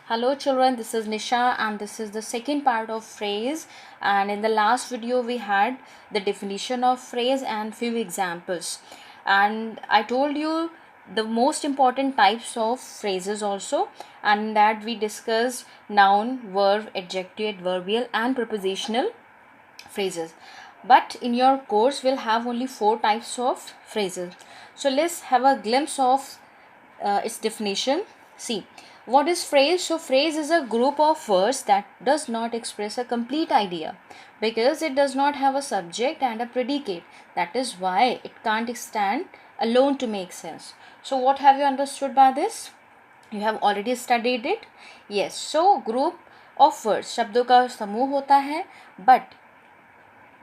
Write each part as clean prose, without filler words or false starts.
Hello children, this is Nisha and this is the second part of phrase, and in the last video we had the definition of phrase and few examples, and I told you the most important types of phrases also, and that we discussed noun, verb, adjective, adverbial and prepositional phrases. But in your course we'll have only 4 types of phrases. So let's have a glimpse of its definition. See, what is phrase? So phrase is a group of words that does not express a complete idea because it does not have a subject and a predicate. That is why it can't stand alone to make sense. So what have you understood by this? You have already studied it. Yes. So group of words, शब्दों का समूह होता है, but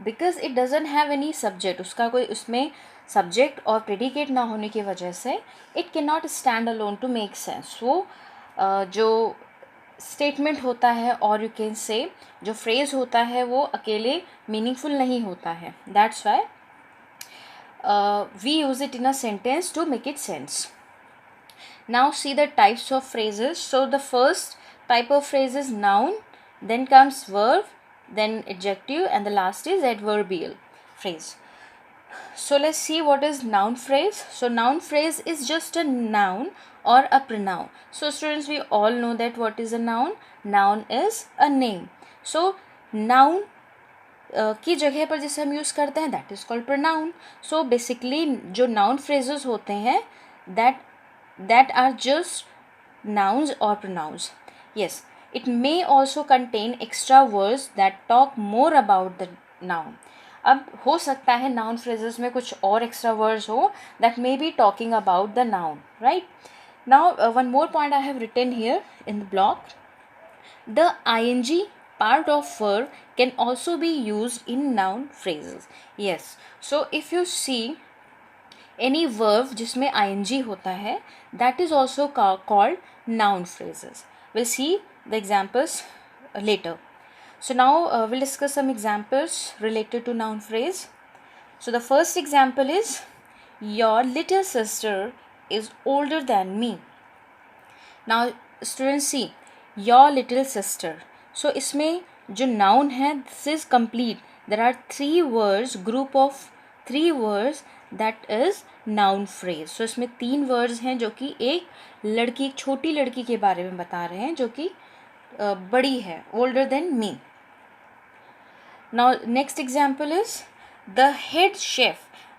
because it doesn't have any subject, उसका कोई उसमें subject और predicate ना होने की वजह से it can not stand alone to make sense. वो जो स्टेटमेंट होता है और यू कैन से जो फ्रेज होता है वो अकेले मीनिंगफुल नहीं होता है. That's why we use it in a sentence to make it sense. Now see the types of phrases. So the first type of phrase is noun, then comes verb, then adjective, and the last is adverbial phrase. So let's see what is noun phrase. So noun phrase is just a noun or a pronoun. So students, we all know that what is a noun. Noun is a name. So noun की जगह पर जिसे हम use करते हैं that is called pronoun. So basically जो noun phrases होते हैं that are just nouns or pronouns. Yes, it may also contain extra words that talk more about the noun. अब हो सकता है noun phrases में कुछ और extra words हो that may be talking about the noun, right? Now one more point I have written here in the block. The ing part of verb can also be used in noun phrases. Yes, so if you see any verb जिसमें ing होता है that is also called noun phrases. We'll see the examples later. So now we'll discuss some examples related to noun phrase. So the first example is your little sister is older than me. Now students see your little sister. So इसमें जो noun है this is complete. There are 3 words, group of 3 words that is noun phrase. So इसमें 3 words हैं जो कि एक छोटी लड़की के बारे में बता रहे हैं जो कि बड़ी है, older than me. Now next example is the head chef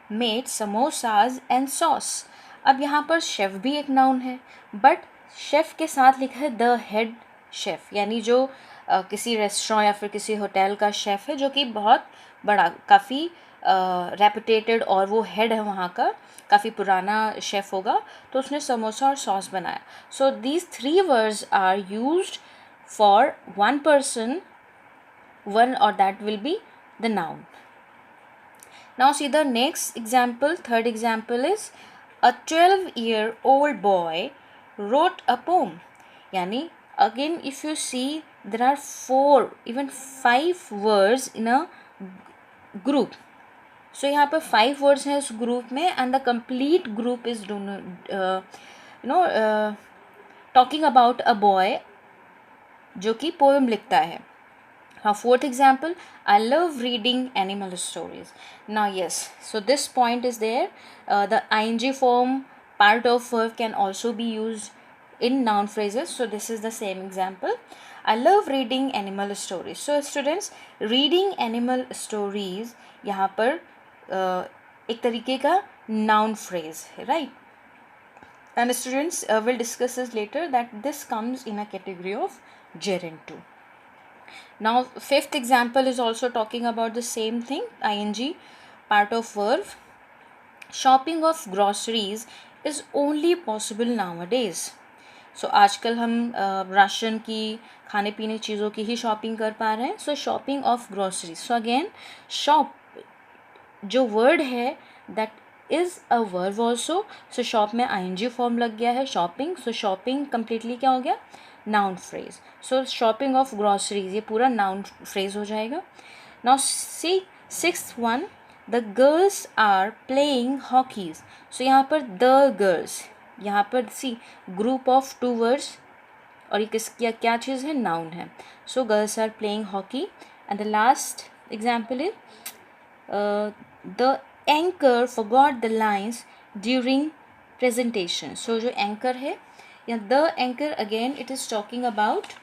made samosas and sauce. अब यहाँ पर शेफ भी एक नाउन है बट शेफ के साथ लिखा है द हेड शेफ, यानी जो किसी रेस्टोरेंट या फिर किसी होटल का शेफ है जो कि बहुत बड़ा, काफ़ी रेपुटेटेड और वो हेड है वहाँ का, काफ़ी पुराना शेफ होगा, तो उसने समोसा और सॉस बनाया. So these 3 words are used for one person, one or that will be the noun. Now see the next example. Third example is a 12-year-old boy wrote a poem. Yani again if you see there are 4 even 5 words in a group. So यहाँ पर 5 words हैं उस group में and the complete group is talking about a boy जो कि poem लिखता है. Now fourth example, I love reading animal stories. Now yes, so this point is there. The ing form part of verb can also be used in noun phrases. So this is the same example. I love reading animal stories. So students, reading animal stories यहाँ पर एक तरीके का noun phrase है, right? And students will discuss this later that this comes in a category of gerund too. Now fifth example is also talking about the same thing, ing part of verb. Shopping of groceries is only possible nowadays. So आजकल हम ration की, खाने पीने चीज़ों की ही shopping कर पा रहे हैं. So shopping of groceries. So again shop जो word है that is a verb also. So shop में ing form लग गया है shopping. So shopping completely क्या हो गया, noun phrase. So shopping of groceries ये पूरा noun phrase हो जाएगा. Now see sixth one, the girls are playing hockeys. So यहाँ पर the girls, यहाँ पर see group of 2 words और ये क्या चीज़ है, नाउन है. So girls are playing hockey. And the last example is the anchor forgot the lines during presentation. So जो एंकर है या the anchor, again it is talking about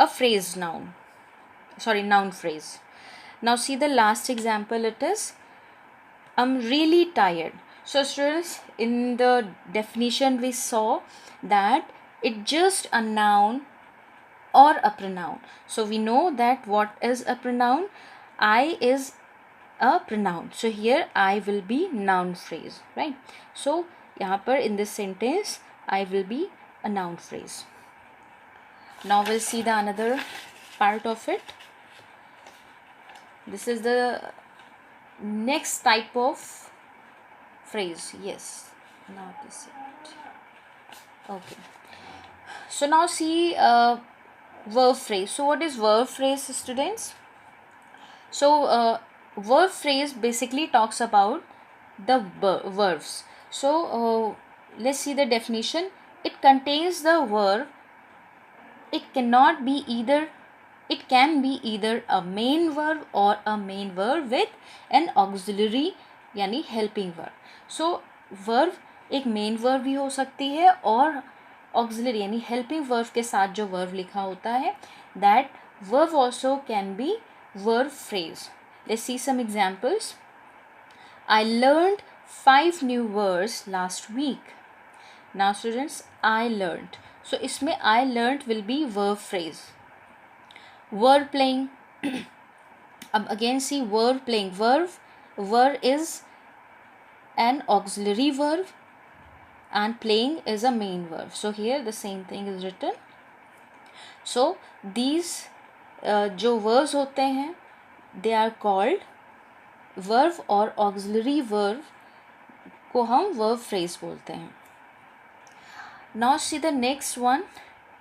a phrase noun, noun phrase. Now see the last example, it is I'm really tired. So students, in the definition we saw that it just a noun or a pronoun. So we know that what is a pronoun. I is a pronoun. So here I will be noun phrase, right? So यहाँ पर in this sentence I will be a noun phrase. Now we'll see the another part of it. This is the next type of phrase. Yes, now this is it. Okay, so now see verb phrase. So what is verb phrase, students? So verb phrase basically talks about the verbs. So let's see the definition. It contains the verb. It can be either a main verb or a main verb with an auxiliary यानी helping verb. So verb एक main verb भी हो सकती है और auxiliary यानी helping verb के साथ जो verb लिखा होता है, that verb also can be verb phrase. Let's see some examples. I learned 5 new words last week. Now students, I learned. So इसमें I learned will be verb phrase. Word playing. अब again see word playing. Verb is an auxiliary verb and playing is a main verb. So here the same thing is written. So these जो verbs होते हैं they are called verb और auxiliary verb को हम verb phrase बोलते हैं. Now see the next one,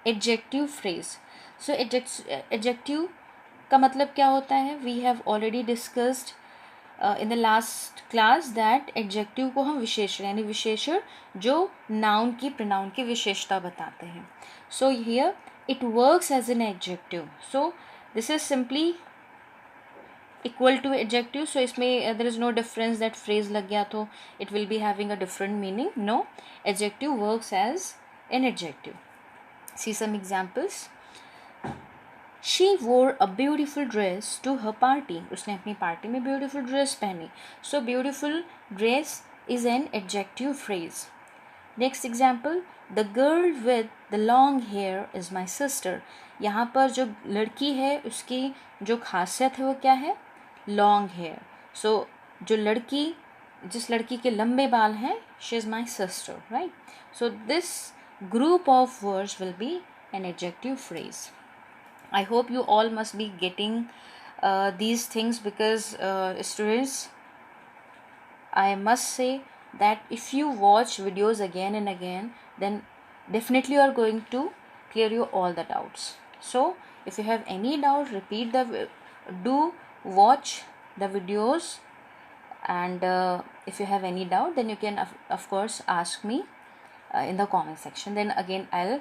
adjective phrase. So adjective का मतलब क्या होता है? We have already discussed in the last class that adjective को हम विशेषण यानी विशेषण जो noun की pronoun की विशेषता बताते हैं. So here it works as an adjective. So this is simply equal to adjective. So इसमें there is no difference that phrase लग गया तो it will be having a different meaning. No, adjective works as an adjective. See some examples. She wore a beautiful dress to her party. उसने अपनी party में beautiful dress पहनी. So beautiful dress is an adjective phrase. Next example, the girl with the long hair is my sister. यहाँ पर जो लड़की है उसकी जो खासियत है वो क्या है? Long hair. So जो लड़की जिस लड़की के लंबे बाल हैं, she is my sister, right? So this group of words will be an adjective phrase. I hope you all must be getting these things because students, I must say that if you watch videos again and again, then definitely you are going to clear you all the doubts. So if you have any doubt, do watch the videos, and if you have any doubt, then you can of course ask me in the comment section. Then again I'll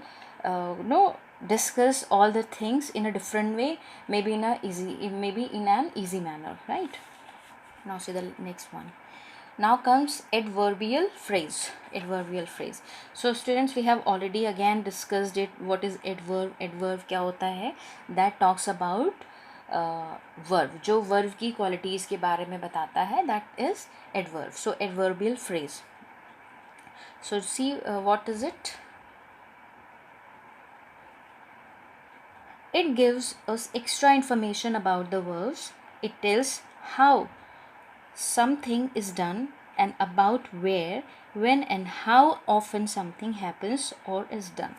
discuss all the things in a different way, maybe in an easy manner, right? Now see the next one. Now comes adverbial phrase. So students, we have already again discussed it. What is adverb क्या होता है? That talks about verb. जो verb की qualities के बारे में बताता है, that is adverb. So adverbial phrase. So see what is it? It gives us extra information about the verbs. It tells how something is done and about where, when and how often something happens or is done.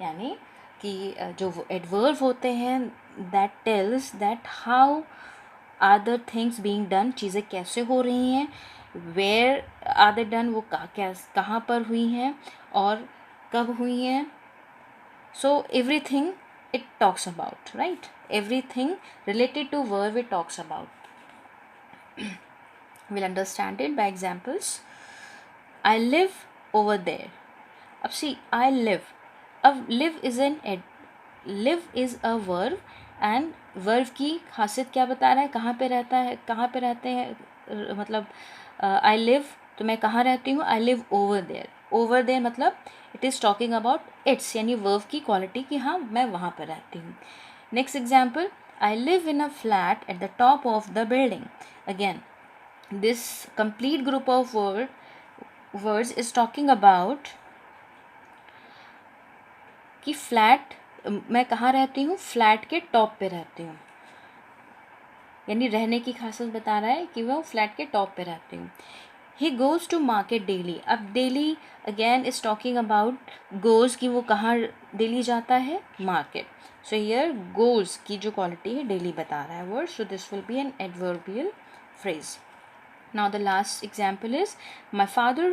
यानी कि जो adverb होते हैं that tells that how are the things being done, चीज़ें कैसे हो रही हैं, where are they done, वो कहाँ पर हुई हैं और कब हुई हैं. So everything it talks about, right? Everything related to verb it talks about. We'll understand it by examples. I live over there. अब सी I live, अब live is a verb and verb की खासियत क्या बता रहा है, कहाँ पे रहता है, कहाँ पे रहते हैं, मतलब I live तो मैं कहाँ रहती हूँ, I live over there मतलब it is talking about its, यानी verb की quality कि हाँ मैं वहाँ पर रहती हूँ. Next example, I live in a flat at the top of the building. Again, this complete group of words is talking about कि फ्लैट, मैं कहाँ रहती हूँ, फ्लैट के टॉप पे रहती हूँ, यानी रहने की खासियत बता रहा है कि वो फ्लैट के टॉप पे रहती हूँ. He goes to market daily, अब daily again is talking about goes कि वो कहाँ डेली जाता है, मार्केट. सो हियर गोज़ की जो क्वालिटी है डेली बता रहा है word, so this will be an adverbial phrase. Now the last example is my father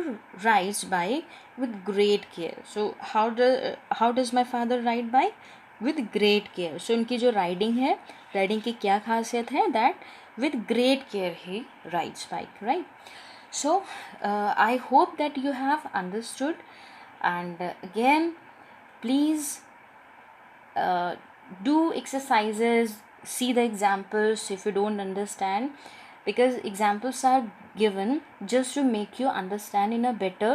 rides bike with great care. So how does my father ride bike? With great care. So उनकी जो riding है, riding की क्या खासियत है, that with great care he rides bike, right? So I hope that you have understood, and again please do exercises, see the examples if you don't understand, because examples are given just to make you understand in a better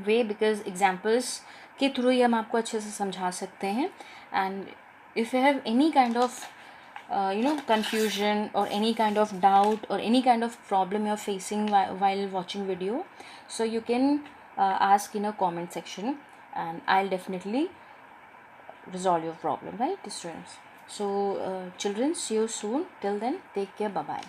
way, because examples के through ही हम आपको अच्छे से समझा सकते हैं. And if you have any kind of confusion or any kind of doubt or any kind of problem you're facing while watching video, so you can ask in a comment section and I'll definitely resolve your problem, right, students? So children, see you soon. Till then, take care. Bye bye.